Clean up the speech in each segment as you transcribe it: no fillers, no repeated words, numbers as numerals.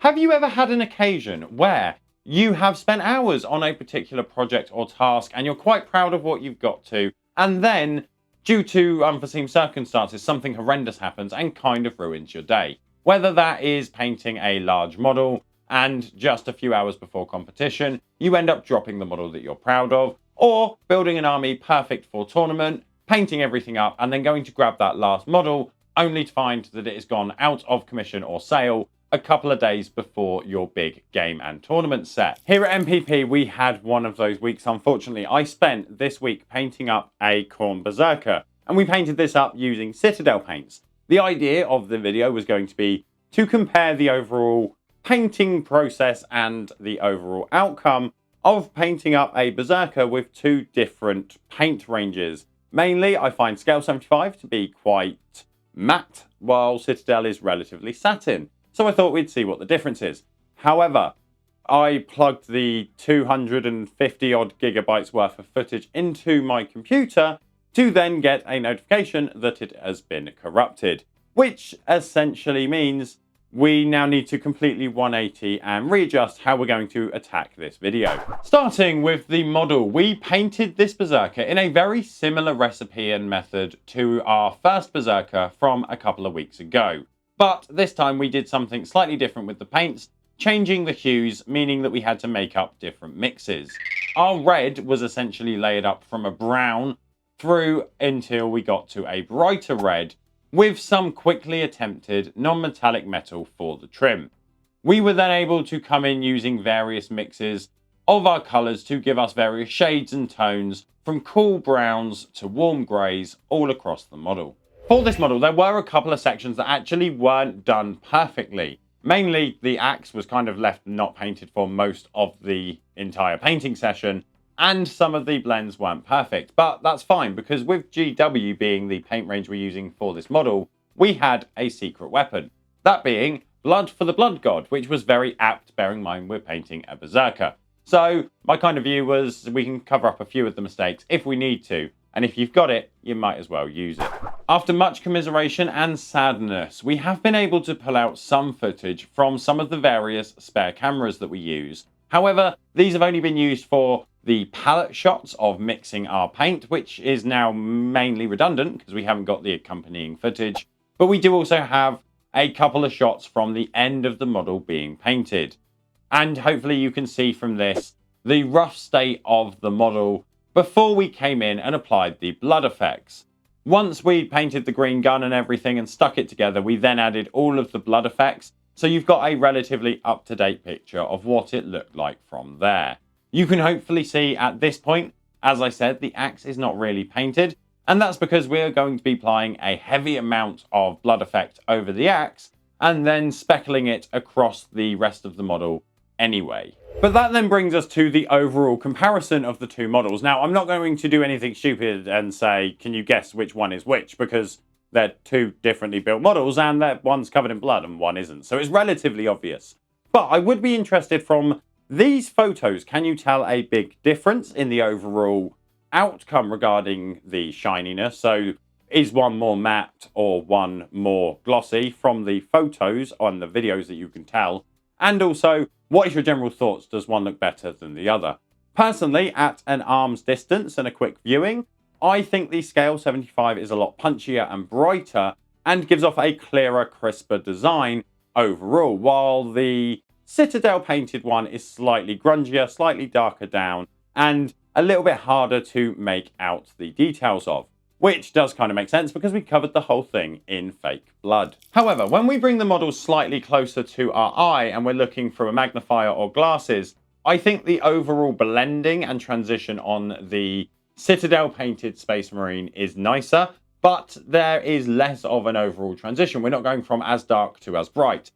Have you ever had an occasion where you have spent hours on a particular project or task and you're quite proud of what you've got to, and then, due to unforeseen circumstances, something horrendous happens and kind of ruins your day? Whether that is painting a large model and just a few hours before competition, you end up dropping the model that you're proud of, or building an army perfect for tournament, painting everything up, and then going to grab that last model only to find that it has gone out of commission or sale a couple of days before your big game and tournament set. Here at MPP, we had one of those weeks, unfortunately. I spent this week painting up a Khorne Berserker, and we painted this up using Citadel paints. The idea of the video was going to be to compare the overall painting process and the overall outcome of painting up a Berserker with two different paint ranges. Mainly, I find Scale 75 to be quite matte, while Citadel is relatively satin. So I thought we'd see what the difference is. However, I plugged the 250 odd gigabytes worth of footage into my computer to then get a notification that it has been corrupted, which essentially means we now need to completely 180 and readjust how we're going to attack this video. Starting with the model, we painted this Berserker in a very similar recipe and method to our first Berserker from a couple of weeks ago. But this time we did something slightly different with the paints, changing the hues, meaning that we had to make up different mixes. Our red was essentially layered up from a brown through until we got to a brighter red, with some quickly attempted non-metallic metal for the trim. We were then able to come in using various mixes of our colours to give us various shades and tones, from cool browns to warm greys, all across the model. For this model, there were a couple of sections that actually weren't done perfectly. Mainly, the axe was kind of left not painted for most of the entire painting session, and some of the blends weren't perfect. But that's fine, because with GW being the paint range we're using for this model, we had a secret weapon. That being Blood for the Blood God, which was very apt, bearing in mind we're painting a Berserker. So my kind of view was we can cover up a few of the mistakes if we need to, and if you've got it, you might as well use it. After much commiseration and sadness, we have been able to pull out some footage from some of the various spare cameras that we use. However, these have only been used for the palette shots of mixing our paint, which is now mainly redundant because we haven't got the accompanying footage. But we do also have a couple of shots from the end of the model being painted. And hopefully you can see from this the rough state of the model before we came in and applied the blood effects. Once we painted the green gun and everything and stuck it together, we then added all of the blood effects, so you've got a relatively up-to-date picture of what it looked like from there. You can hopefully see at this point, as I said, the axe is not really painted, and that's because we're going to be applying a heavy amount of blood effect over the axe and then speckling it across the rest of the model anyway. But that then brings us to the overall comparison of the two models. Now, I'm not going to do anything stupid and say, can you guess which one is which? Because they're two differently built models and one's covered in blood and one isn't. So it's relatively obvious. But I would be interested from these photos, can you tell a big difference in the overall outcome regarding the shininess? So is one more matte or one more glossy from the photos on the videos that you can tell? And also, what is your general thoughts? Does one look better than the other? Personally, at an arm's distance and a quick viewing, I think the Scale 75 is a lot punchier and brighter and gives off a clearer, crisper design overall, while the Citadel painted one is slightly grungier, slightly darker down, and a little bit harder to make out the details of. Which does kind of make sense because we covered the whole thing in fake blood. However, when we bring the models slightly closer to our eye and we're looking through a magnifier or glasses, I think the overall blending and transition on the Citadel painted Space Marine is nicer, but there is less of an overall transition. We're not going from as dark to as bright.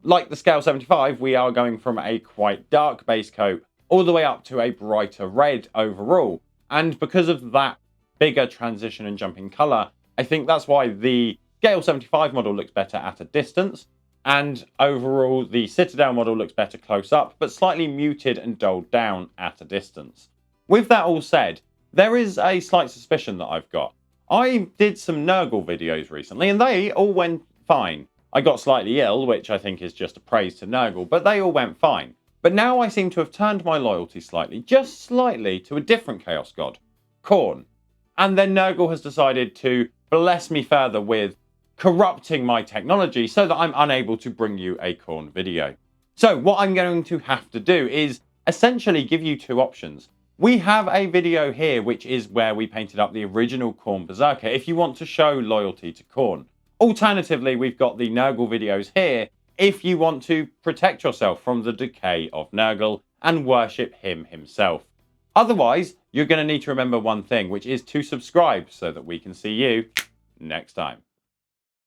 Like the Scale 75, we are going from a quite dark base coat all the way up to a brighter red overall. And because of that bigger transition and jump in colour, I think that's why the Scale 75 model looks better at a distance, and overall the Citadel model looks better close up, but slightly muted and dulled down at a distance. With that all said, there is a slight suspicion that I've got. I did some Nurgle videos recently, and they all went fine. I got slightly ill, which I think is just a praise to Nurgle, but they all went fine. But now I seem to have turned my loyalty slightly, just slightly, to a different Chaos God, Khorne. And then Nurgle has decided to bless me further with corrupting my technology so that I'm unable to bring you a Khorne video. So what I'm going to have to do is essentially give you two options. We have a video here which is where we painted up the original Khorne Berserker if you want to show loyalty to Khorne. Alternatively, we've got the Nurgle videos here if you want to protect yourself from the decay of Nurgle and worship him himself. Otherwise, you're going to need to remember one thing, which is to subscribe so that we can see you next time.